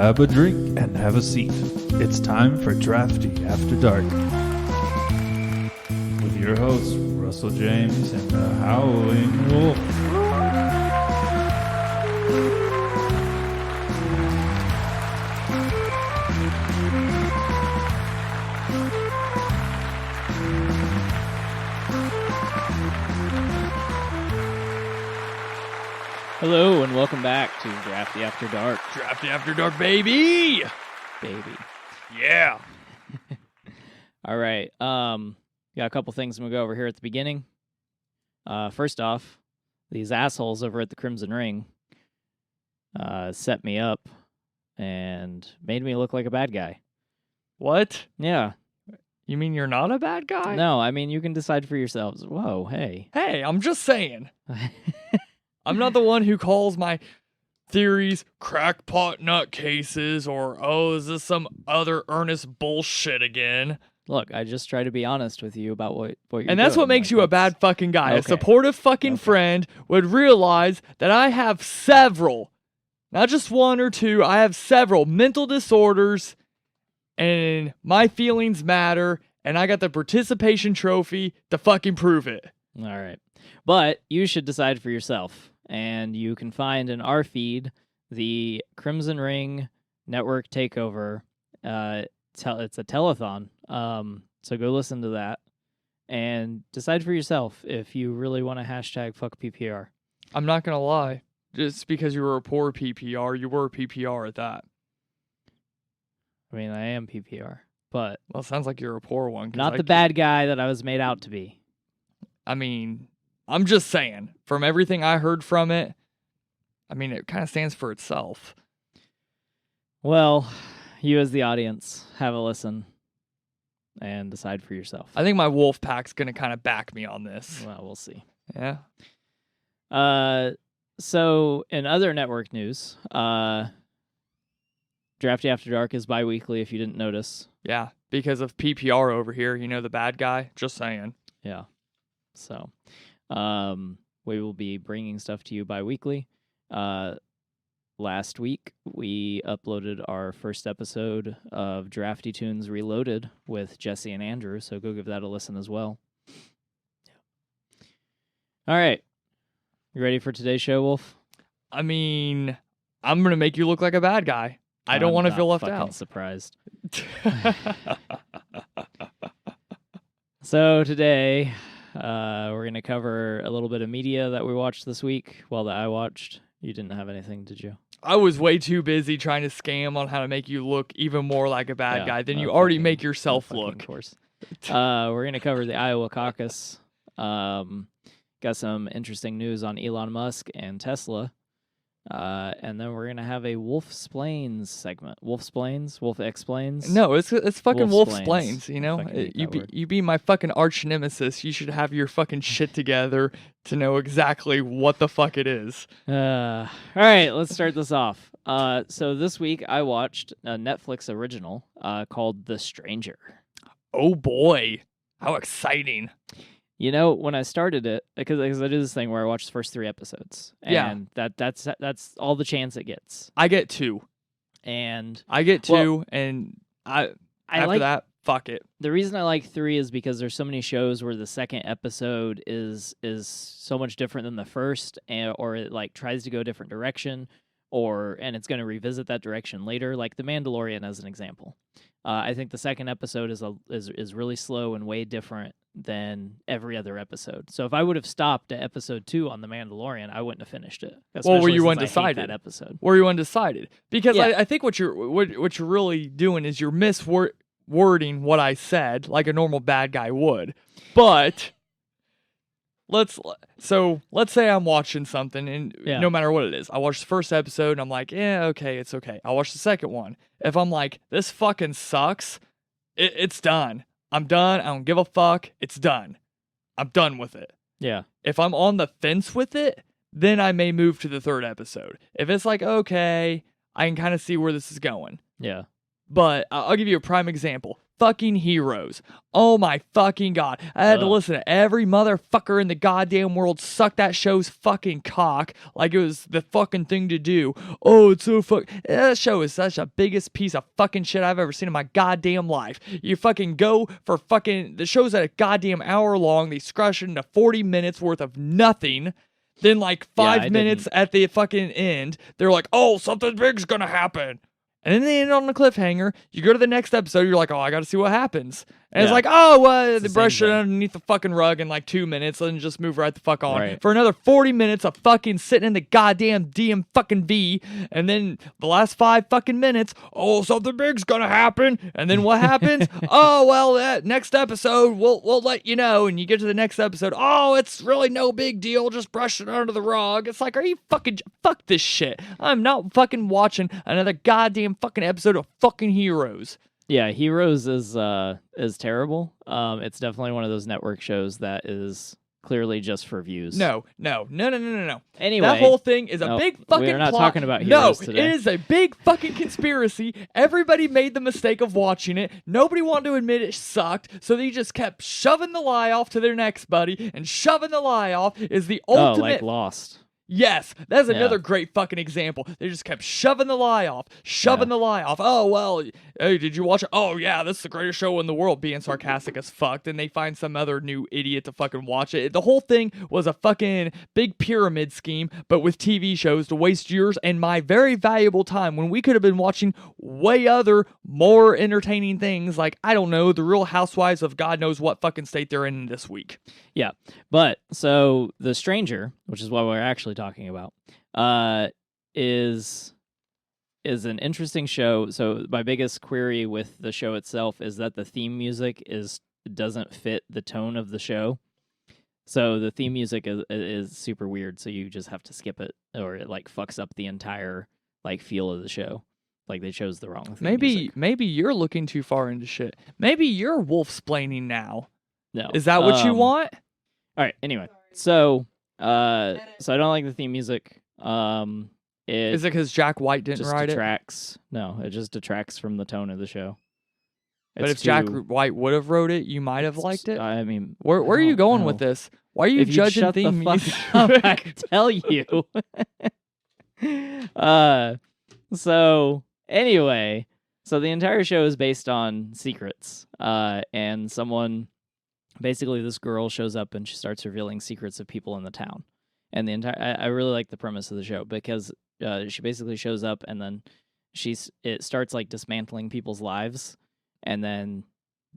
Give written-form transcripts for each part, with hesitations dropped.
grab a drink and have a seat. It's time for Drafty After Dark. With your hosts, Russell James and the Howling Wolf. Hello and welcome back to Drafty After Dark. Drafty After Dark, baby! Baby. Yeah. All right. Got a couple things I'm going to go over here at the beginning. First off, these assholes over at the Crimson Ring set me up and made me look like a bad guy. What? Yeah. You mean you're not a bad guy? No, I mean, you can decide for yourselves. Whoa, hey. Hey, I'm just saying. I'm not the one who calls my theories crackpot nutcases or, oh, is this some other earnest bullshit again? Look, I just try to be honest with you about what you're doing. And that's what makes you a bad fucking guy. Okay. A supportive fucking friend would realize that I have several, not just one or two, I have several mental disorders, and my feelings matter, and I got the participation trophy to fucking prove it. All right. But you should decide for yourself. And you can find in our feed the Crimson Ring Network Takeover. It's a telethon. So go listen to that and decide for yourself if you really want to hashtag fuck PPR. I'm not going to lie. Just because you were a poor PPR, you were a PPR at that. I mean, I am PPR, but... Well, it sounds like you're a poor one. Not the bad guy that I was made out to be. I mean... I'm just saying, from everything I heard from it, I mean, it kind of stands for itself. Well, you as the audience, have a listen and decide for yourself. I think my wolf pack's going to kind of back me on this. Well, we'll see. Yeah. So, in other network news, Drafty After Dark is bi-weekly, if you didn't notice. Yeah, because of PPR over here, you know, the bad guy. Just saying. Yeah. So... we will be bringing stuff to you bi-weekly. Last week, we uploaded our first episode of Drafty Tunes Reloaded with Jesse and Andrew, so go give that a listen as well. All right. You ready for today's show, Wolf? I mean, I'm going to make you look like a bad guy. I don't want to feel left out. I'm surprised. So today... we're going to cover a little bit of media that we watched this week. Well, that I watched. You didn't have anything, did you? I was way too busy trying to scam on how to make you look even more like a bad guy than you already make yourself look. Of course. We're going to cover the Iowa caucus. Got some interesting news on Elon Musk and Tesla. And then we're going to have a Wolf Splains segment. Wolf Splains? Wolf Explains? No, it's fucking Wolf Splains. Splains, you know? You be my fucking arch nemesis. You should have your fucking shit together to know exactly what the fuck it is. All right, let's start this off. So this week I watched a Netflix original called The Stranger. Oh boy, how exciting. You know, when I started it, because I do this thing where I watch the first 3 episodes, and that's all the chance it gets. I get 2. And I get 2, and after that, fuck it. The reason I like 3 is because there's so many shows where the second episode is so much different than the first, or it like tries to go a different direction, and it's going to revisit that direction later. Like The Mandalorian, as an example. I think the second episode is really slow and way different than every other episode. So if I would have stopped at episode 2 on The Mandalorian, I wouldn't have finished it. Well, were you undecided? That episode. Were you undecided? Because I think what you're really doing is you're miswording what I said like a normal bad guy would. But let's say I'm watching something, and no matter what it is, I watch the first episode and I'm like, yeah, okay, it's okay. I watch the second one. If I'm like, this fucking sucks, it's done. I'm done. I don't give a fuck. It's done. I'm done with it. Yeah. If I'm on the fence with it, then I may move to the third episode. If it's like, okay, I can kind of see where this is going. Yeah. But I'll give you a prime example. fucking heroes. Oh my fucking God. I had to listen to every motherfucker in the goddamn world suck that show's fucking cock like it was the fucking thing to do. Oh, it's so that show is such a biggest piece of fucking shit I've ever seen in my goddamn life. You fucking go for fucking, the show's at a goddamn hour long. They scratch it into 40 minutes worth of nothing. Then like 5 minutes at the fucking end, they're like, oh, something big's gonna happen. And then they end on a cliffhanger. You go to the next episode, you're like, oh, I gotta see what happens. And it's like, oh, they brush it underneath the fucking rug in like 2 minutes and just move right the fuck on. Right. For another 40 minutes of fucking sitting in the goddamn DM fucking V. And then the last 5 fucking minutes, oh, something big's gonna happen. And then what happens? Oh, well, that next episode, we'll let you know. And you get to the next episode, oh, it's really no big deal. Just brush it under the rug. It's like, are you fucking, fuck this shit. I'm not fucking watching another goddamn fucking episode of fucking Heroes. Yeah, Heroes is terrible. It's definitely one of those network shows that is clearly just for views. No. Anyway, that whole thing is a big fucking we're not plot. talking about Heroes today. It is a big fucking conspiracy. Everybody made the mistake of watching it. Nobody wanted to admit it sucked, so they just kept shoving the lie off to their next buddy, and shoving the lie off is the ultimate... Oh, like Lost. Yes, that's another great fucking example. They just kept shoving the lie off. Oh, well, hey, did you watch it? Oh, yeah, this is the greatest show in the world, being sarcastic as fuck. Then they find some other new idiot to fucking watch it. The whole thing was a fucking big pyramid scheme, but with TV shows to waste yours and my very valuable time when we could have been watching way other, more entertaining things like, I don't know, The Real Housewives of God knows what fucking state they're in this week. Yeah, but so The Stranger, which is what we're actually talking about, is an interesting show. So my biggest query with the show itself is that the theme music doesn't fit the tone of the show. So the theme music is super weird. So you just have to skip it, or it like fucks up the entire like feel of the show. Like they chose the wrong theme music. Maybe you're looking too far into shit. Maybe you're wolf-splaining now. No, is that what you want? All right. Anyway, so I don't like the theme music. Is it because Jack White didn't write it? No, it just detracts from the tone of the show. But if Jack White would have wrote it, you might have liked it. I mean, where are you going with this? Why are you judging theme music? I can tell you. So anyway, so the entire show is based on secrets. And basically this girl shows up and she starts revealing secrets of people in the town. And I really like the premise of the show because she basically shows up and then it starts like dismantling people's lives. And then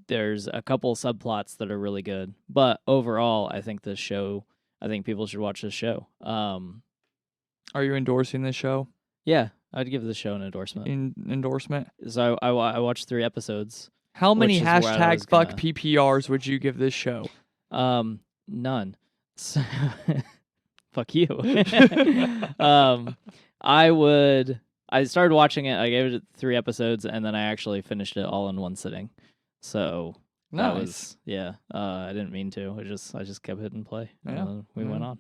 there's a couple subplots that are really good. But overall, I think people should watch this show. Are you endorsing this show? Yeah, I'd give this show an endorsement. Endorsement? So I watched 3 episodes. How many hashtag fuck PPRs would you give this show? None. So fuck you. I started watching it. I gave it 3 episodes, and then I actually finished it all in one sitting. So nice. That was, I didn't mean to. I just kept hitting play. Yeah. And then we went on.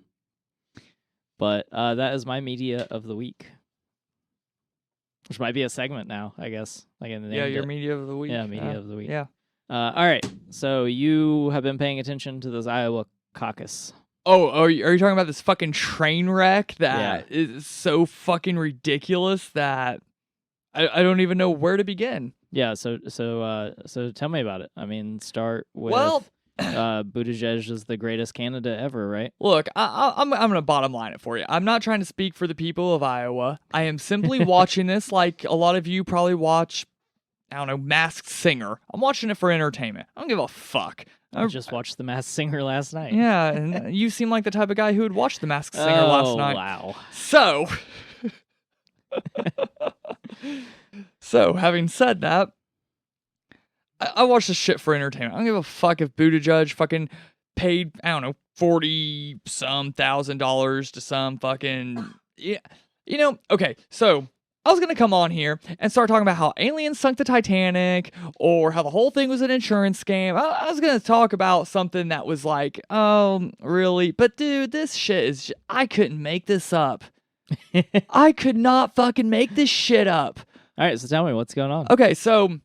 But that is my media of the week, which might be a segment now, I guess. Your media of the week. Yeah, media of the week. Yeah. All right. So you have been paying attention to this Iowa caucus. Oh, are you talking about this fucking train wreck that is so fucking ridiculous that I don't even know where to begin? Yeah, so tell me about it. I mean, start with Buttigieg is the greatest candidate ever, right? Look, I'm gonna bottom line it for you. I'm not trying to speak for the people of Iowa. I am simply watching this like a lot of you probably watch, I don't know, Masked Singer. I'm watching it for entertainment. I don't give a fuck. I just watched The Masked Singer last night. Yeah, and you seem like the type of guy who would watch The Masked Singer last night. Oh, wow. So, having said that, I watch this shit for entertainment. I don't give a fuck if Buttigieg fucking paid, I don't know, $40,000 to some fucking... Yeah, you know, okay, so... I was going to come on here and start talking about how aliens sunk the Titanic or how the whole thing was an insurance scam. I was going to talk about something that was like, oh, really? But dude, this shit is... I couldn't make this up. I could not fucking make this shit up. All right, so tell me what's going on. Okay, so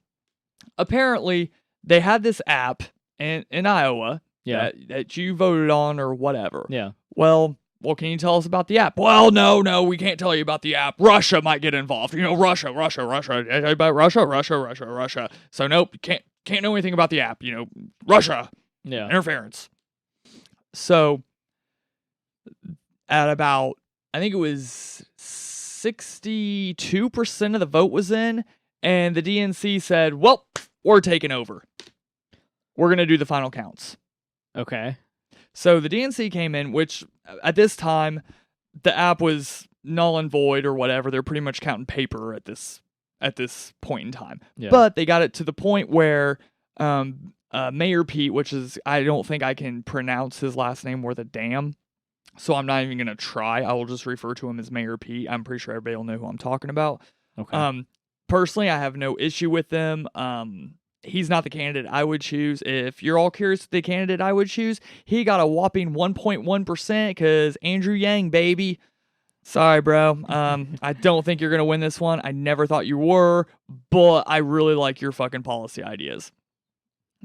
apparently they had this app in Iowa Yeah. that you voted on or whatever. Yeah. Well, can you tell us about the app? Well, no, we can't tell you about the app. Russia might get involved. Russia. About Russia. So nope, can't know anything about the app. Russia. Yeah. Interference. So at about, I think it was 62% of the vote was in, and the DNC said, well, we're taking over. We're going to do the final counts. Okay. So the DNC came in, which at this time, the app was null and void or whatever. They're pretty much counting paper at this point in time. Yeah. But they got it to the point where Mayor Pete, which is, I don't think I can pronounce his last name worth a damn, so I'm not even going to try. I will just refer to him as Mayor Pete. I'm pretty sure everybody will know who I'm talking about. Okay. Personally, I have no issue with them. He's not the candidate I would choose. If you're all curious the candidate I would choose, he got a whopping 1.1% because Andrew Yang, baby. Sorry, bro. I don't think you're going to win this one. I never thought you were, but I really like your fucking policy ideas.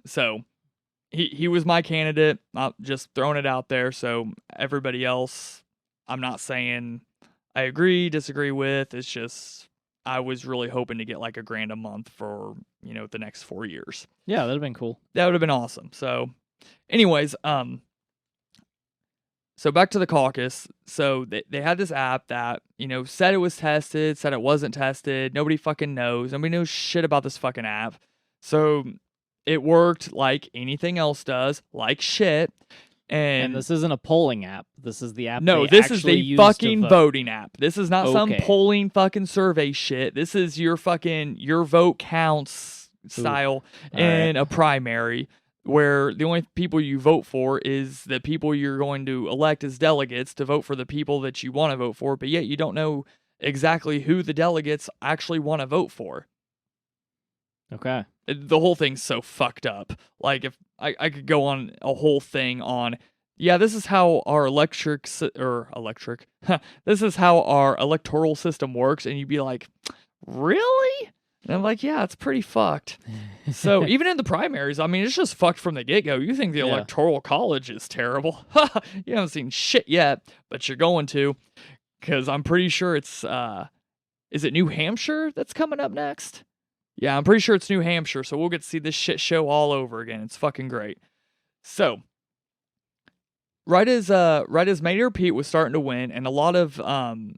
So he was my candidate. I'm just throwing it out there. So everybody else, I'm not saying I agree, disagree with. It's just I was really hoping to get like $1,000 a month for, the next 4 years. Yeah, that'd have been cool. That would have been awesome. So anyways, so back to the caucus. So they had this app that, said it was tested, said it wasn't tested. Nobody fucking knows. Nobody knows shit about this fucking app. So it worked like anything else does, like shit. And this isn't a polling app. This is the app. No, they this is actually the use to fucking vote. voting app. This is not some Okay. polling fucking survey shit. This is your vote counts style in a primary where the only people you vote for is the people you're going to elect as delegates to vote for the people that you want to vote for, but yet you don't know exactly who the delegates actually want to vote for. Okay. The whole thing's so fucked up. Like, if I could go on a whole thing on, this is how our this is how our electoral system works, and you'd be like, really? And I'm like, yeah, it's pretty fucked. So even in the primaries, I mean, it's just fucked from the get-go. You think the electoral college is terrible. You haven't seen shit yet, but you're going to, because I'm pretty sure it's, is it New Hampshire that's coming up next? Yeah, I'm pretty sure it's New Hampshire, so we'll get to see this shit show all over again. It's fucking great. So, right as Mayor Pete was starting to win, and a lot of from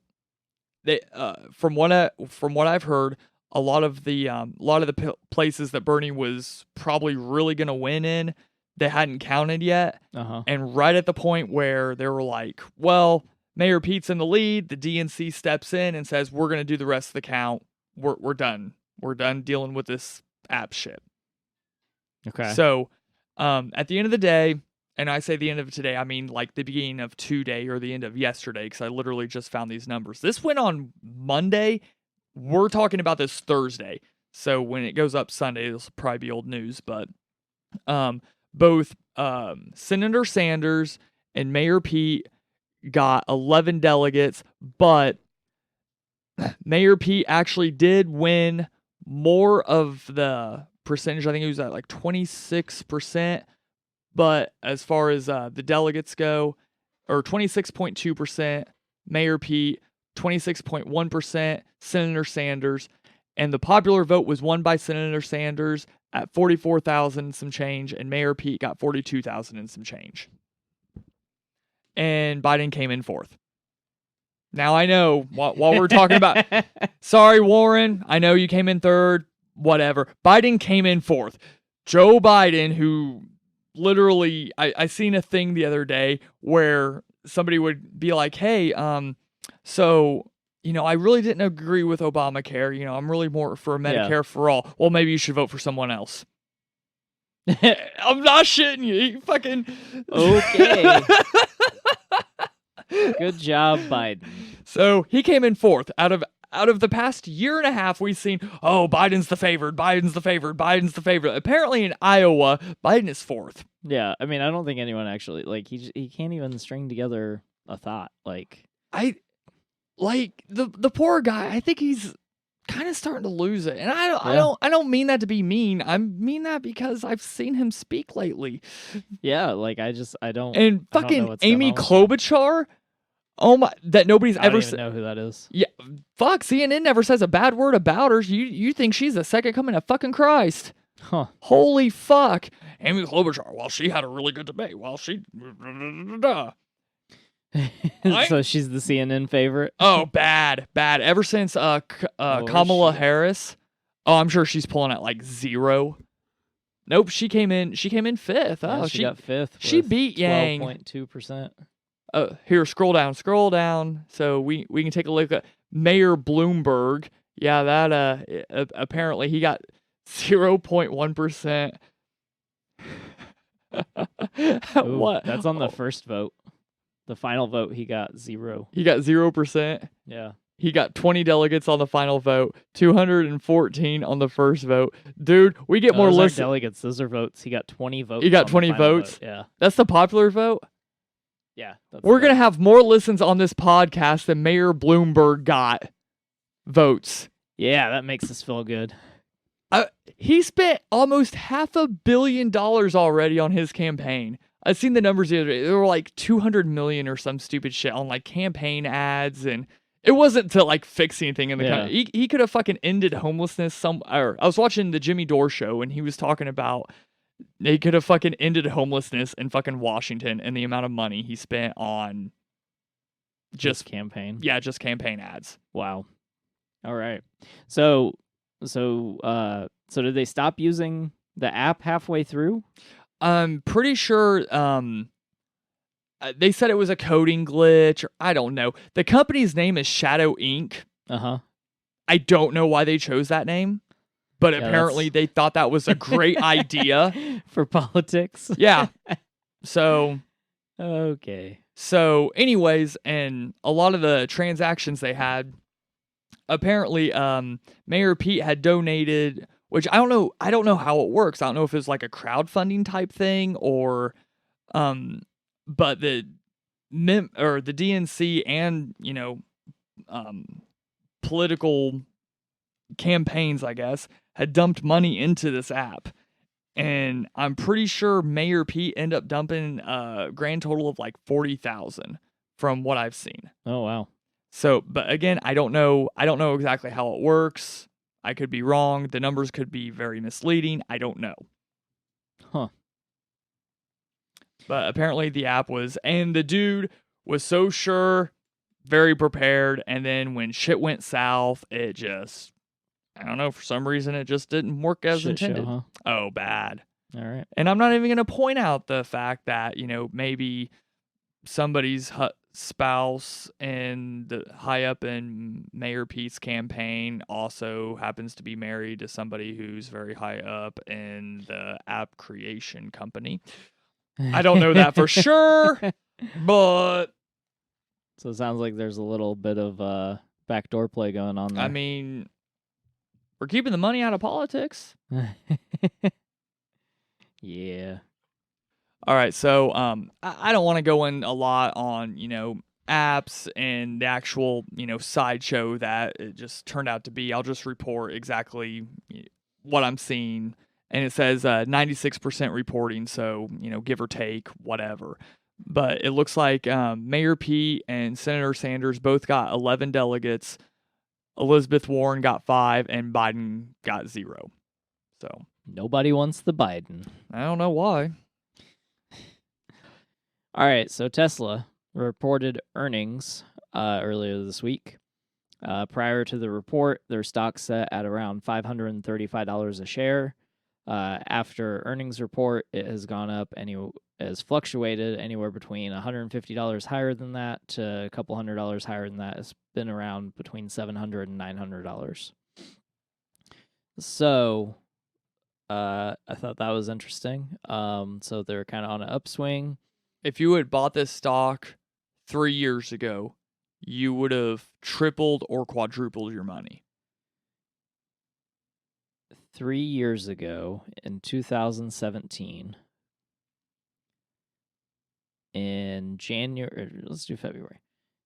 what I've heard, a lot of the places that Bernie was probably really gonna win in, they hadn't counted yet. And right at the point where they were like, well, Mayor Pete's in the lead, the DNC steps in and says, we're gonna do the rest of the count. We're done. We're done dealing with this app shit. Okay. So, at the end of the day, and I say the end of today, I mean like the beginning of today or the end of yesterday, because I literally just found these numbers. This went on Monday. We're talking about this Thursday. So when it goes up Sunday, this will probably be old news. But both Senator Sanders and Mayor Pete got 11 delegates, but Mayor Pete actually did win more of the percentage. I think it was at like 26%. But as far as the delegates go, or 26.2%, Mayor Pete, 26.1%, Senator Sanders. And the popular vote was won by Senator Sanders at 44,000 some change, and Mayor Pete got 42,000 and some change. And Biden came in fourth. Now I know, while we're talking about, sorry, Warren, I know you came in third, whatever. Biden came in fourth. Joe Biden, who literally, I seen a thing the other day where somebody would be like, hey, so, I really didn't agree with Obamacare. I'm really more for Medicare for all. Well, maybe you should vote for someone else. I'm not shitting you. You fucking... Okay. Good job, Biden. So he came in fourth. Out of the past year and a half, we've seen, Biden's the favored, Biden's the favored, Biden's the favorite. Apparently in Iowa, Biden is fourth. Yeah, I mean, I don't think anyone actually, he can't even string together a thought. The poor guy, I think he's kind of starting to lose it. And I don't mean that to be mean. I mean that because I've seen him speak lately. Yeah, like I don't. And I don't know fucking what's going Amy on with him. Klobuchar. Oh my, that nobody's I don't ever even know who that is. Yeah, fuck, CNN never says a bad word about her. You think she's the second coming of fucking Christ. Huh. Holy fuck. Amy Klobuchar, well, she had a really good debate. Well, she... So she's the CNN favorite. Oh, bad. Ever since Kamala Harris, I'm sure she's pulling at like 0. Nope, she came in 5th. Yeah, Oh, she got 5th. She beat Yang. 12.2%. Here, scroll down. So we can take a look at Mayor Bloomberg. Yeah, that apparently he got 0.1%. What? That's on the first vote. The final vote, he got 0. He got 0%. Yeah. He got 20 delegates on the final vote, 214 on the first vote. Dude, we get more lists. delegates. Those are votes. He got 20 votes. He got 20 votes? Yeah. That's the popular vote? Yeah. We're going to have more listens on this podcast than Mayor Bloomberg got votes. Yeah, that makes us feel good. He spent almost $500 million already on his campaign. I've seen the numbers the other day. They were like 200 million or some stupid shit on like campaign ads, and it wasn't to like fix anything in the country. He could have fucking ended homelessness. I was watching the Jimmy Dore show, and he was talking about they could have fucking ended homelessness in fucking Washington and the amount of money he spent on just campaign. Yeah, just campaign ads. Wow. All right. So did they stop using the app halfway through? I'm pretty sure they said it was a coding glitch, or I don't know. The company's name is Shadow Inc. Uh-huh. I don't know why they chose that name, but apparently they thought that was a great idea. For politics? Yeah. So... Okay. So anyways, and a lot of the transactions they had, apparently Mayor Pete had donated... Which I don't know how it works. I don't know if it's like a crowdfunding type thing or, but the DNC and political campaigns, I guess, had dumped money into this app, and I'm pretty sure Mayor Pete ended up dumping a grand total of like 40,000 from what I've seen. Oh wow. So, but again, I don't know exactly how it works. I could be wrong. The numbers could be very misleading. I don't know. Huh. But apparently the app was, and the dude was so sure, very prepared, and then when shit went south, it just, I don't know, for some reason it just didn't work as intended. Show, huh? Oh, bad. All right. And I'm not even going to point out the fact that, maybe somebody's spouse and the high up in Mayor Pete's campaign also happens to be married to somebody who's very high up in the app creation company. I don't know that for sure, but... So it sounds like there's a little bit of backdoor play going on there. I mean, we're keeping the money out of politics. Yeah. All right, so I don't want to go in a lot on, apps and the actual, sideshow that it just turned out to be. I'll just report exactly what I'm seeing. And it says 96% reporting, so, give or take, whatever. But it looks like Mayor Pete and Senator Sanders both got 11 delegates. Elizabeth Warren got 5, and Biden got 0. So nobody wants the Biden. I don't know why. All right, so Tesla reported earnings earlier this week. Prior to the report, their stock set at around $535 a share. After earnings report, it has gone up and has fluctuated anywhere between $150 higher than that to a couple $100 higher than that. It's been around between $700 and $900. So I thought that was interesting. So they're kind of on an upswing. If you had bought this stock 3 years ago, you would have tripled or quadrupled your money. 3 years ago, in 2017, in January, let's do February.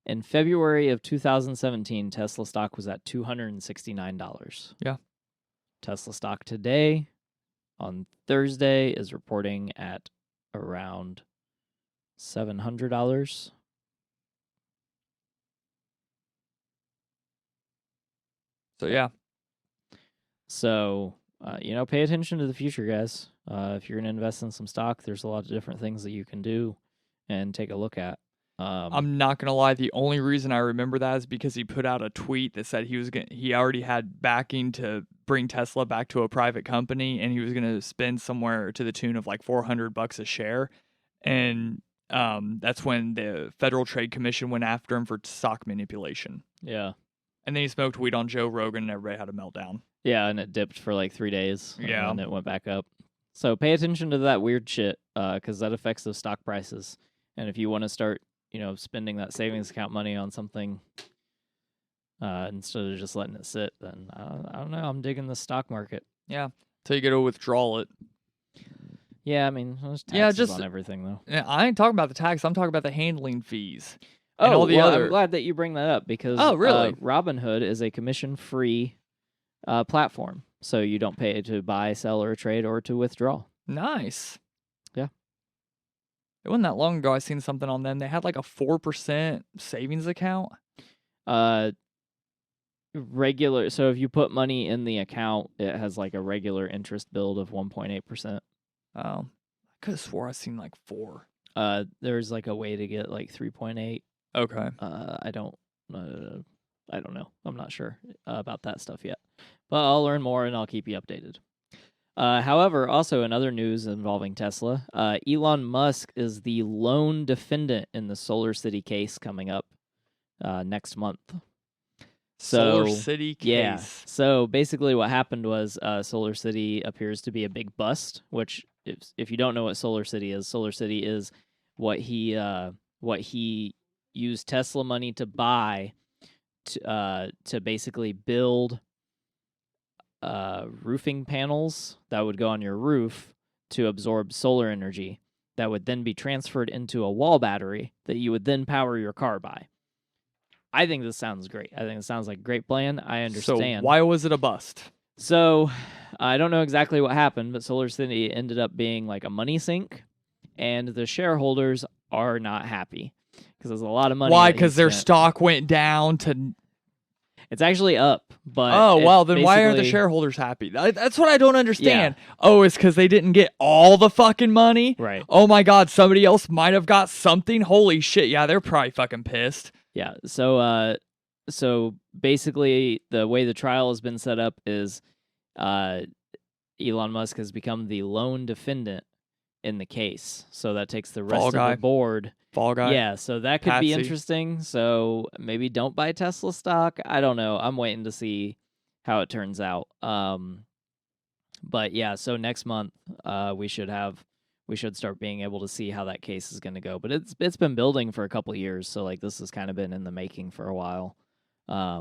In February of 2017, Tesla stock was at $269. Yeah. Tesla stock today, on Thursday, is reporting at around $700. So, yeah. So, pay attention to the future, guys. If you're going to invest in some stock, there's a lot of different things that you can do and take a look at. I'm not gonna lie. The only reason I remember that is because he put out a tweet that said he already had backing to bring Tesla back to a private company, and he was gonna spend somewhere to the tune of like $400 a share, and that's when the Federal Trade Commission went after him for stock manipulation. Yeah. And then he smoked weed on Joe Rogan, and everybody had a meltdown. Yeah, and it dipped for like 3 days. Yeah. And it went back up. So pay attention to that weird shit, because that affects those stock prices. And if you want to start, spending that savings account money on something instead of just letting it sit, then I don't know. I'm digging the stock market. Yeah. Till you get to withdraw it. Yeah, I mean, there's taxes just on everything, though. Yeah, I ain't talking about the tax. I'm talking about the handling fees. Oh, all the well, other... I'm glad that you bring that up because really? Robinhood is a commission-free platform. So you don't pay to buy, sell, or trade, or to withdraw. Nice. Yeah. It wasn't that long ago I seen something on them. They had like a 4% savings account. Regular. So if you put money in the account, it has like a regular interest build of 1.8%. Oh, I could have swore I seen like 4. There's like a way to get like 3.8. Okay. I don't know. I'm not sure about that stuff yet, but I'll learn more and I'll keep you updated. However, also in other news involving Tesla, Elon Musk is the lone defendant in the Solar City case coming up next month. Solar City case. Yeah. So basically what happened was Solar City appears to be a big bust, which if you don't know what Solar City is what he used Tesla money to buy to basically build roofing panels that would go on your roof to absorb solar energy that would then be transferred into a wall battery that you would then power your car by. I think this sounds great. I think it sounds like a great plan. I understand. So why was it a bust? So I don't know exactly what happened, but Solar City ended up being like a money sink, and the shareholders are not happy because there's a lot of money. Why? Because their stock went down to... It's actually up, but... Oh, well, then why aren't the shareholders happy? That's what I don't understand. Yeah. Oh, it's because they didn't get all the fucking money? Right. Oh my God, somebody else might have got something? Holy shit, yeah, they're probably fucking pissed. Yeah, so basically the way the trial has been set up is Elon Musk has become the lone defendant in the case. So that takes the rest of the board... Fall guy. Yeah, so that could be interesting. So maybe don't buy Tesla stock. I don't know. I'm waiting to see how it turns out. But yeah, so next month we should start being able to see how that case is going to go. But it's been building for a couple of years, so like this has kind of been in the making for a while. I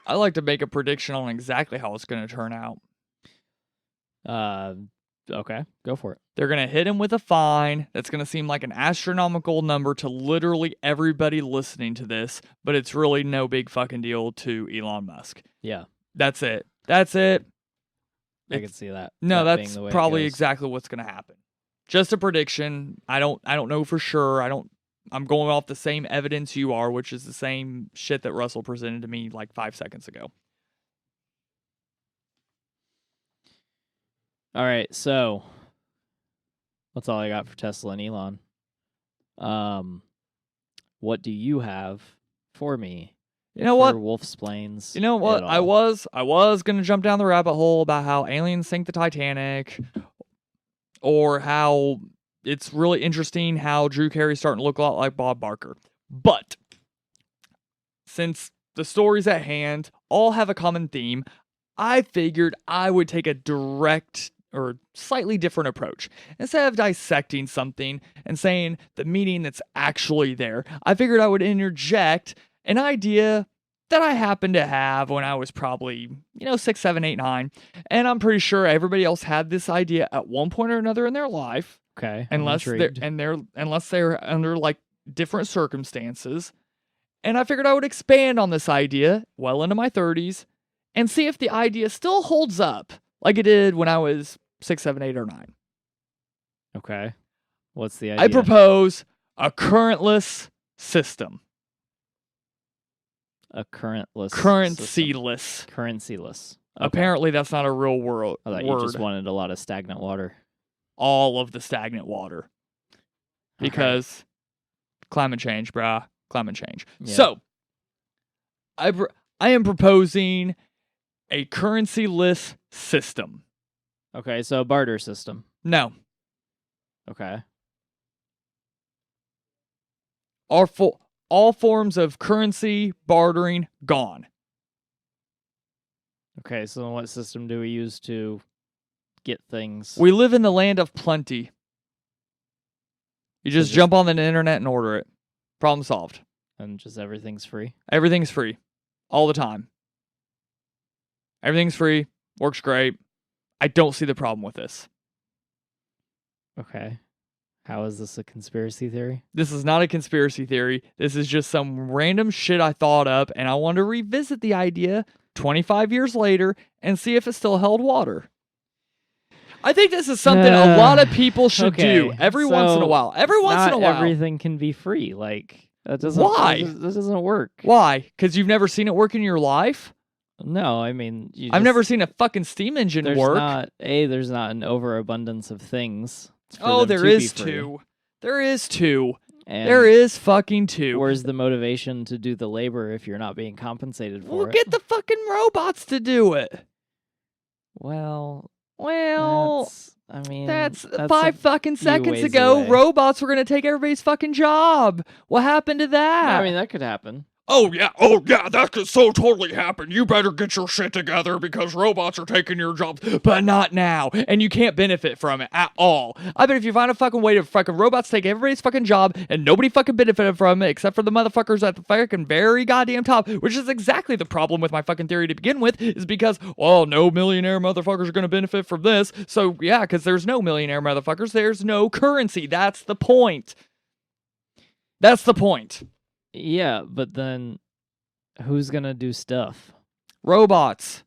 like to make a prediction on exactly how it's going to turn out. Okay, go for it. They're going to hit him with a fine that's going to seem like an astronomical number to literally everybody listening to this, but it's really no big fucking deal to Elon Musk. Yeah. That's it. I can see that. No, that's probably exactly what's going to happen. Just a prediction. I don't know for sure. I'm going off the same evidence you are, which is the same shit that Russell presented to me like 5 seconds ago. All right, so that's all I got for Tesla and Elon. What do you have for me? You know what? Wolfsplains. You know what? I was gonna jump down the rabbit hole about how aliens sank the Titanic, or how it's really interesting how Drew Carey's starting to look a lot like Bob Barker. But since the stories at hand all have a common theme, I figured I would take a direct or slightly different approach. Instead of dissecting something and saying the meaning that's actually there, I figured I would interject an idea that I happened to have when I was probably, 6, 7, 8, 9. And I'm pretty sure everybody else had this idea at one point or another in their life. Okay. Unless they're under like different circumstances. And I figured I would expand on this idea well into my 30s and see if the idea still holds up like it did when I was 6, 7, 8, or 9. Okay. What's the idea? I propose a currentless system. A currentless Currencyless. system. Currencyless. Okay. Apparently, that's not a real word. I thought you just wanted a lot of stagnant water. All of the stagnant water. Because climate change, brah. Climate change. Yeah. So, I am proposing a currency-less system. Okay, so a barter system. No. Okay. All forms of currency bartering gone. Okay, so what system do we use to get things? We live in the land of plenty. You just jump on the internet and order it. Problem solved. And just everything's free? Everything's free. All the time. Everything's free. Works great. I don't see the problem with this. Okay. How is this a conspiracy theory? This is not a conspiracy theory. This is just some random shit I thought up, and I want to revisit the idea 25 years later and see if it still held water. I think this is something a lot of people should do every once in a while. Every once in a while. Not everything can be free. Like, that doesn't. Why? That doesn't work. Why? Because you've never seen it work in your life? No, I mean, I've never seen a fucking steam engine work. There's not an overabundance of things. There is two. There is two. And there is fucking two. Where's the motivation to do the labor if you're not being compensated for it? Well, get the fucking robots to do it. Well, that's that's 5 fucking seconds ago. Away. Robots were gonna take everybody's fucking job. What happened to that? I mean, that could happen. Oh yeah, that could so totally happen. You better get your shit together because robots are taking your jobs. But not now, and you can't benefit from it at all. I bet if you find a fucking way to fucking robots take everybody's fucking job and nobody fucking benefited from it except for the motherfuckers at the fucking very goddamn top, which is exactly the problem with my fucking theory to begin with, is because, well, no millionaire motherfuckers are gonna benefit from this. So yeah, because there's no millionaire motherfuckers, there's no currency. That's the point. That's the point. Yeah, but then who's going to do stuff? Robots.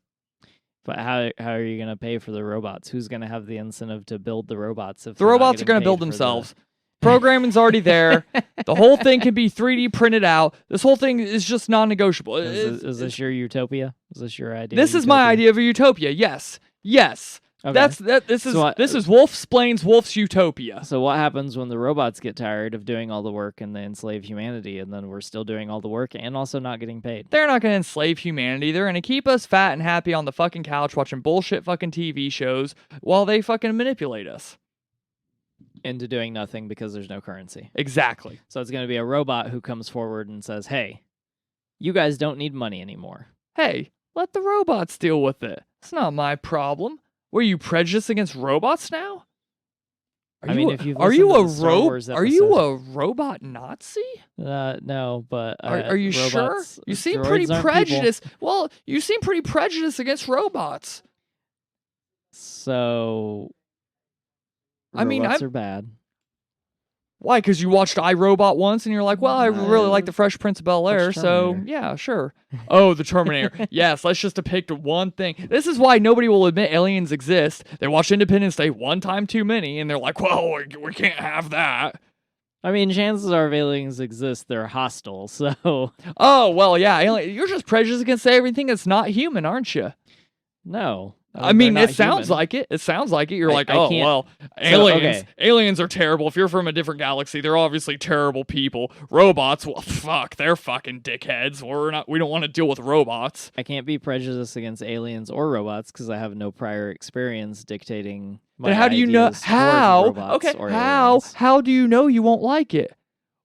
But how are you going to pay for the robots? Who's going to have the incentive to build the robots? If the robots are going to build themselves. Programming's already there. The whole thing can be 3D printed out. This whole thing is just non-negotiable. Is this your utopia? Is this your idea? This is my idea of a utopia. Yes. Okay. This is Wolfsplains Wolf's utopia. So what happens when the robots get tired of doing all the work and they enslave humanity, and then we're still doing all the work and also not getting paid? They're not going to enslave humanity. They're going to keep us fat and happy on the fucking couch watching bullshit fucking TV shows while they fucking manipulate us into doing nothing because there's no currency. Exactly. So it's going to be a robot who comes forward and says, "Hey, you guys don't need money anymore. Hey, let the robots deal with it. It's not my problem." Were you prejudiced against robots now? Are you a robot Nazi? No, but are you robots, sure? You seem pretty prejudiced. People. Well, you seem pretty prejudiced against robots. So, robots are bad. Why? Because you watched iRobot once and you're like, well, I really like the Fresh Prince of Bel-Air, so yeah, sure. Oh, the Terminator. Yes, let's just depict one thing. This is why nobody will admit aliens exist. They watched Independence Day one time too many, and they're like, well, we can't have that. I mean, chances are if aliens exist, they're hostile, so... Oh, well, yeah, you're just prejudiced against everything that's not human, aren't you? No. I mean, it sounds like it. It sounds like it. You're like, oh, well, aliens. Aliens are terrible. If you're from a different galaxy, they're obviously terrible people. Robots, well, fuck, they're fucking dickheads. We don't want to deal with robots. I can't be prejudiced against aliens or robots because I have no prior experience dictating my Then how do you know? How? Okay, how do you know you won't like it?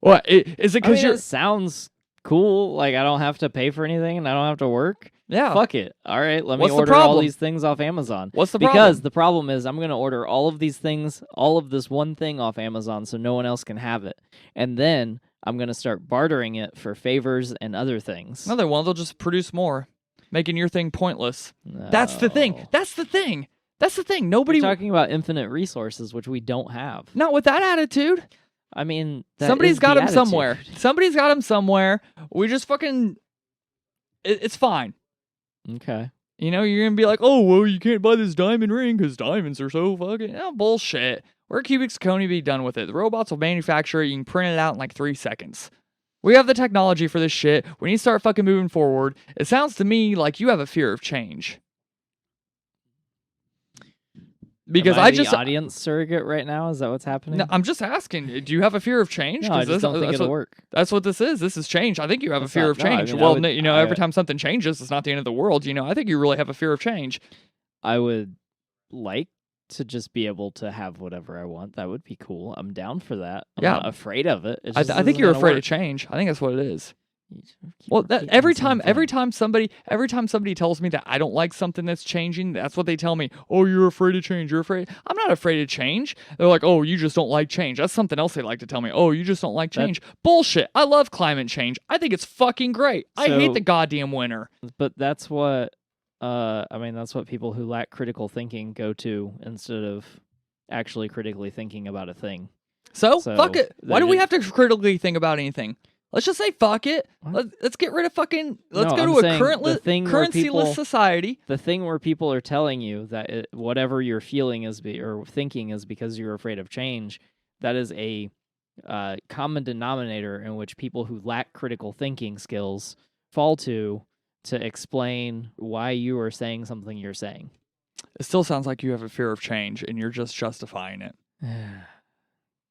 What, is it because it sounds cool. Like, I don't have to pay for anything and I don't have to work. Yeah. Fuck it. All right, let me order all these things off Amazon. What's the problem? Because the problem is I'm going to order all of these things, all of this one thing off Amazon so no one else can have it. And then I'm going to start bartering it for favors and other things. No, they won't. They'll just produce more, making your thing pointless. No. That's the thing. That's the thing. That's the thing. Nobody... We're talking about infinite resources, which we don't have. Not with that attitude. I mean, that Somebody's is got the him somewhere. attitude. Somebody's got him somewhere. We just fucking... It's fine. Okay. You know, you're going to be like, oh, well, you can't buy this diamond ring because diamonds are so fucking... Oh, bullshit. We're cubic zirconia, be done with it. The robots will manufacture it. You can print it out in like 3 seconds. We have the technology for this shit. We need to start fucking moving forward. It sounds to me like you have a fear of change. Because Am I the just... audience surrogate right now? Is that what's happening? No, I'm just asking. Do you have a fear of change? No, I 'Cause just don't think that's it'll what, work. That's what this is. This is change. I think you have a That's fear not- of no, I change. mean, I Well, would- you know, every time something changes, it's not the end of the world. You know, I think you really have a fear of change. I would like to just be able to have whatever I want. That would be cool. I'm down for that. I'm Yeah. not afraid of it. It I just think isn't you're gonna afraid work. of change. I think that's what it is. You keep Well, that repeating every the same time thing. every time somebody tells me that I don't like something that's changing, that's what they tell me. Oh, you're afraid of change. You're afraid. I'm not afraid of change. They're like, oh, you just don't like change. That's something else they like to tell me. Oh, you just don't like change. Bullshit. I love climate change. I think it's fucking great. I hate So- the goddamn winter. But that's what I mean, that's what people who lack critical thinking go to instead of actually critically thinking about a thing. So So, fuck it. Why they do we have to critically think about anything? Let's just say fuck it. What? Let's get rid of fucking. Let's No, go I'm to a saying the thing where currency-less people- society. The thing where people are telling you that whatever you're feeling is or thinking is because you're afraid of change, that is a common denominator in which people who lack critical thinking skills fall to explain why you are saying something you're saying. It still sounds like you have a fear of change, and you're just justifying it.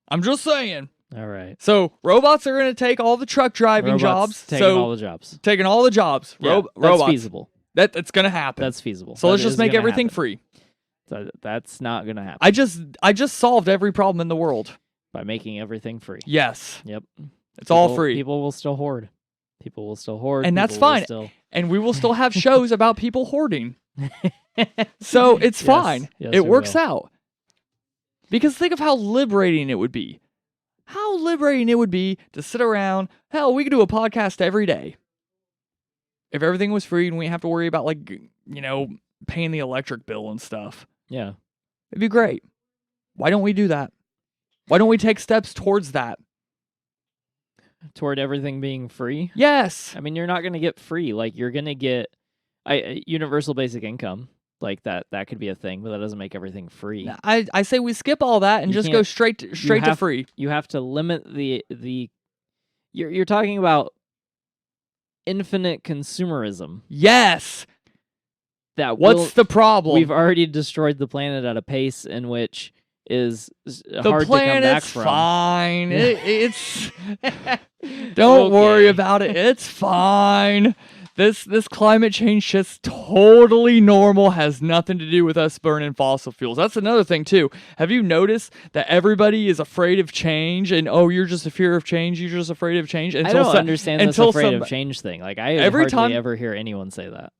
I'm just saying. All right. So robots are going to take all the truck driving Robots jobs. taking So all the jobs. taking all the jobs. Yeah, that's Robots. feasible. That's going to happen. That's feasible. So That let's just is make gonna everything happen. free. So that's not gonna happen I just solved every problem in the world. by making everything free. Yes, Yep. it's all People- free. People will still hoard. People will still hoard. And that's people will fine. Still... And we will still have shows about people hoarding. So it's Yes, fine. yes, It we works will. out. Because think of how liberating it would be. How liberating it would be to sit around. Hell, we could do a podcast every day. If everything was free and we didn't have to worry about, like, you know, paying the electric bill and stuff. Yeah. It'd be great. Why don't we do that? Why don't we take steps towards that? Toward everything being free. Yes. I mean, you're not going to get free. Like, you're going to get universal basic income. Like, that could be a thing, but that doesn't make everything free. I say we skip all that and You just go can't- straight to have- free. You have to limit the you're talking about infinite consumerism. Yes. That What's will, the problem? we've already destroyed the planet at a pace in which is the hard to come back planet's from. fine. It's don't worry Okay. about it. It's fine. This climate change shit's totally normal. Has nothing to do with us burning fossil fuels. That's another thing too. Have you noticed that everybody is afraid of change? And oh, you're just a fear of change. You're just afraid of change. I Until don't understand this until afraid some- of change thing. Like, I Every hardly time- ever hear anyone say that.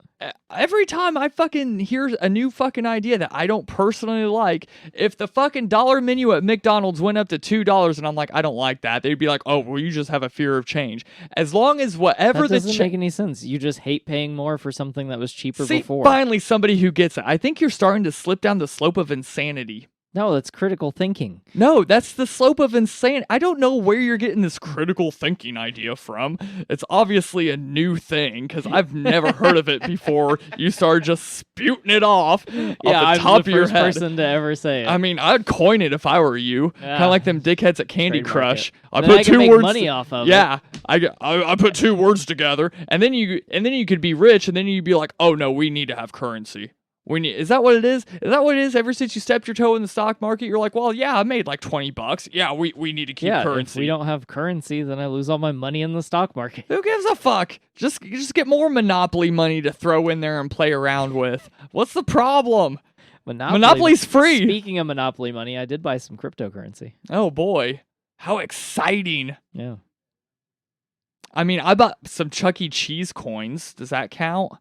Every time I fucking hear a new fucking idea that I don't personally like, if the fucking dollar menu at McDonald's went up to $2 and I'm like, I don't like that, they'd be like, oh, well, you just have a fear of change. As long as whatever That the doesn't make any sense. You just hate paying more for something that was cheaper See, before. finally somebody who gets it. I think you're starting to slip down the slope of insanity. No, that's critical thinking. No, that's the slope of insanity. I don't know where you're getting this critical thinking idea from. It's obviously a new thing because I've never heard of it before. You started just spouting it off Yeah, the I'm top the of your first head. person to ever say it. I mean, I'd coin it if I were you. Kind Yeah. of like them dickheads at Candy Trademark Crush. it. I Then put I can two make words. money off of it. Yeah, I put two words together, and then you could be rich, and then you'd be like, oh no, we need to have currency. Is that what it is? Is that what it is? Ever since you stepped your toe in the stock market, you're like, well, yeah, I made like $20. Yeah, we need to keep yeah, currency. if we don't have currency, then I lose all my money in the stock market. Who gives a fuck? Just get more Monopoly money to throw in there and play around with. What's the problem? Monopoly's free. Speaking of Monopoly money, I did buy some cryptocurrency. Oh boy, how exciting! Yeah. I mean, I bought some Chuck E. Cheese coins. Does that count?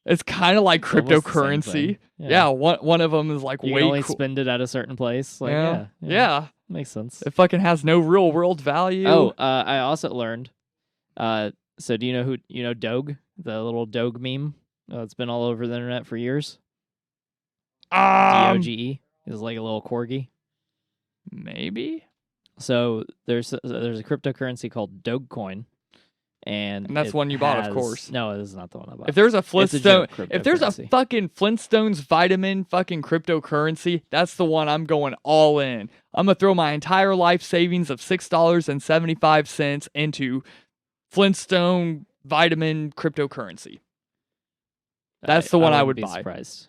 It's kind of like It's almost the same cryptocurrency. thing. Yeah, one of them is like You way can only cool. spend it at a certain place. Like, yeah. yeah. Makes sense. It fucking has no real world value. Oh, I also learned. So do you know who Doge, the little Doge meme? It's been all over the internet for years. DOGE is like a little corgi. Maybe. So there's a cryptocurrency called Dogecoin, and that's it one you bought, of has- course. No, this is not the one I bought. If there's a Flintstone, joke if there's a cryptocurrency. fucking Flintstones vitamin fucking cryptocurrency, that's the one I'm going all in. I'm gonna throw my entire life savings of $6.75 into Flintstone vitamin cryptocurrency. That's the one I would wouldn't be buy. Surprised.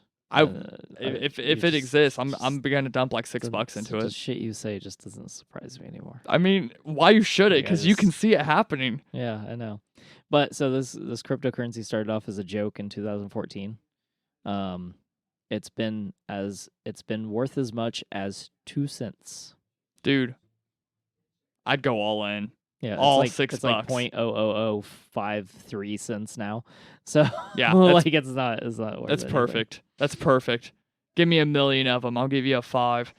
If it exists, I'm gonna dump like $6 into The it. shit you say just doesn't surprise me anymore. I mean, why should it? Like, I Because you can just- see it happening. Yeah, I know. But so this cryptocurrency started off as a joke in 2014. It's been worth as much as 2 cents. Dude, I'd go all in. Yeah, All it's like, $6. It's like 0.00053 cents now. So Yeah, like it's not worth That's anything. perfect. That's perfect. Give me 1 million of them. I'll give you a 5.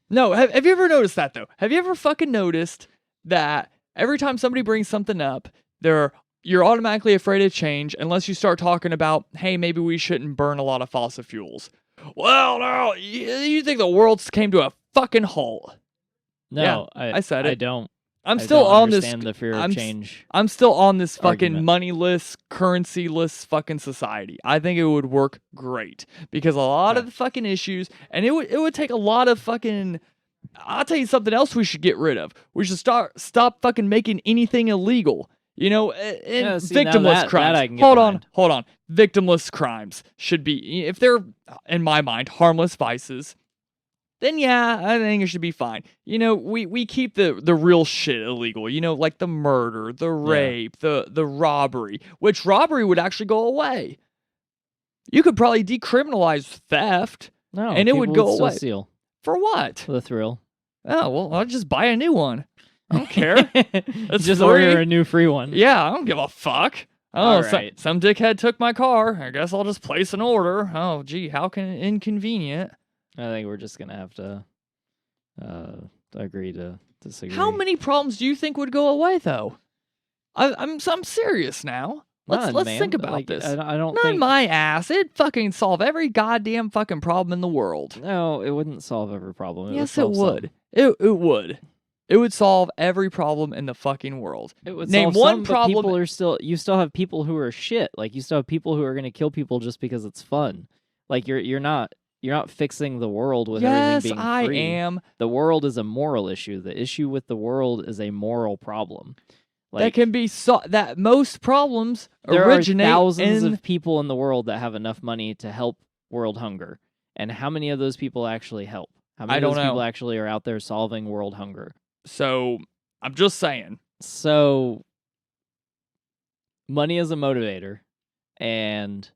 No, have you ever noticed that though? Have you ever fucking noticed that every time somebody brings something up, you're automatically afraid of change unless you start talking about, hey, maybe we shouldn't burn a lot of fossil fuels. Well, no, you think the world came to a fucking halt. No, I said it. I don't. I'm I still don't on this. understand the fear I'm of s- change. I'm still on this fucking argument. moneyless, currencyless fucking society. I think it would work great because a lot of the fucking issues, and it would take a lot of fucking. I'll tell you something else we should get rid of. We should stop fucking making anything illegal. You know, and Yeah, see, now victimless that crimes. I can get Hold behind. on. Victimless crimes should be, if they're, in my mind, harmless vices, then yeah, I think it should be fine. You know, we keep the real shit illegal. You know, like the murder, the rape, the robbery, which robbery would actually go away. You could probably decriminalize theft. No, and it would people go still away. steal For what? for the thrill. Oh, well, I'll just buy a new one. I don't care. It's Just free. order a new free one. Yeah, I don't give a fuck. Oh, All right. some dickhead took my car. I guess I'll just place an order. Oh, gee, how inconvenient. I think we're just gonna have to agree to disagree. How many problems do you think would go away, though? I'm serious now. Let's None, man. think about Like, this. I don't Not think. my ass. It'd fucking solve every goddamn fucking problem in the world. No, it wouldn't solve every problem. Yes, would it solve would. It would. It would solve every problem in the fucking world. Some. It would Name solve one some, but problem- people are still. You still have people who are shit. Like you still have people who are gonna kill people just because it's fun. Like you're not fixing the world with Yes, everything being I free. am. The world is a moral issue. The issue with the world is a moral problem. That can be that most problems there originate are thousands in of people in the world that have enough money to help world hunger. And how many of those people actually help? How many I of don't those people know. actually are out there solving world hunger? So I'm just saying. So money is a motivator, and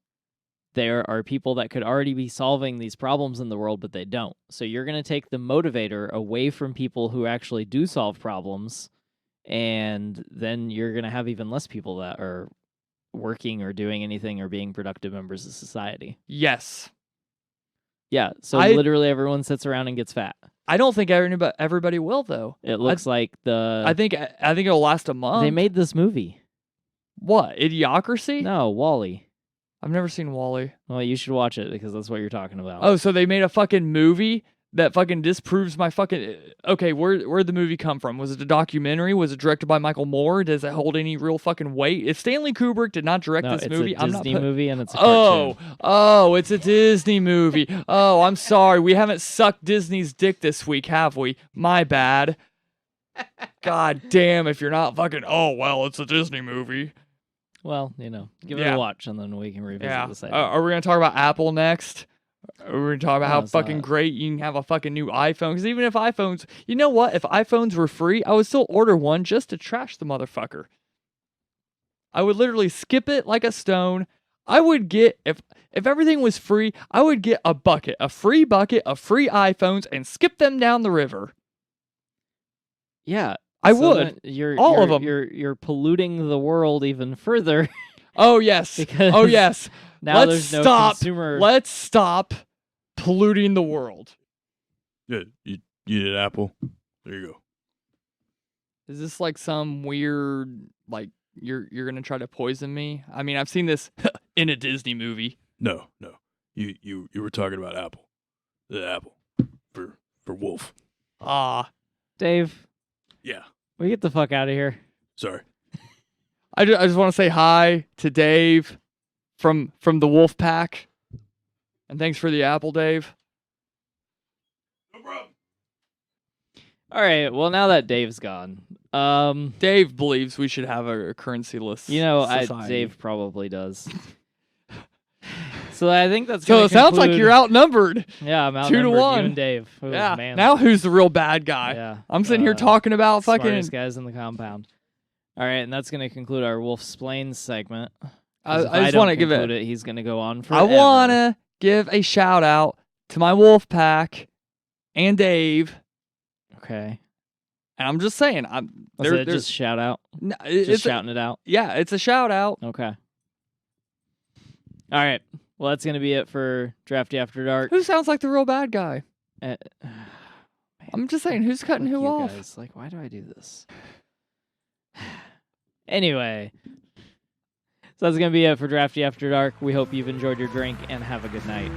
there are people that could already be solving these problems in the world, but they don't. So you're going to take the motivator away from people who actually do solve problems, and then you're going to have even less people that are working or doing anything or being productive members of society. Yes. Yeah, so I- literally everyone sits around and gets fat. I don't think everybody will though. It looks like I think it'll last a month. they made this movie. what? Idiocracy? No, Wall-E. I've never seen Wall-E. Well, you should watch it because that's what you're talking about. Oh, so they made a fucking movie that fucking disproves my fucking. Okay, where'd the movie come from? Was it a documentary? Was it directed by Michael Moore? Does it hold any real fucking weight? If Stanley Kubrick did not direct no, this it's movie, a I'm not. Disney movie and it's a cartoon. Oh, it's a Disney movie. Oh, I'm sorry. We haven't sucked Disney's dick this week, have we? My bad. God damn, if you're not fucking. Oh, well, it's a Disney movie. Well, give it Yeah. a watch and then we can revisit Yeah. the site. Are we going to talk about Apple next? Are we going to talk about No, how it's fucking not. great you can have a fucking new iPhone? Because even if iPhones. You know what? If iPhones were free, I would still order one just to trash the motherfucker. I would literally skip it like a stone. I would get. If everything was free, I would get a free bucket of free iPhones and skip them down the river. Yeah, I so would. then You're All you're, of 'em. You're polluting the world even further Oh, yes. because Oh, yes. now Let's there's no stop. consumer. Let's stop polluting the world. Yeah, you did Apple. There you go. Is this like some weird, like, you're gonna try to poison me? I mean, I've seen this in a Disney movie. No. You were talking about Apple. The Apple for Wolf. Dave, Yeah. we get the fuck out of here. Sorry. I just want to say hi to Dave from the Wolf Pack. And thanks for the apple, Dave. No problem. All right. Well, now that Dave's gone, Dave believes we should have a currency-less society. Dave probably does. So I think that's So gonna it sounds like conclude- you're outnumbered. Yeah, I'm 2 to outnumbered. 1. You and Dave. Ooh, Yeah. man. Now who's the real bad guy? Yeah. I'm sitting here talking about fucking. Smartest guys in the compound. All right, and that's going to conclude our Wolf Splains segment. 'Cause if I just don't want to give conclude it. He's going to go on I forever. want to give a shout out to my Wolf Pack and Dave. Okay. And I'm just saying, Was it just shout out? Just shouting it out? Yeah, it's a shout out. Okay. All right. Well, that's going to be it for Drafty After Dark. Who sounds like the real bad guy? Man, I'm just saying, who's cutting fuck who you off? guys. Like, why do I do this? Anyway. So that's going to be it for Drafty After Dark. We hope you've enjoyed your drink and have a good night.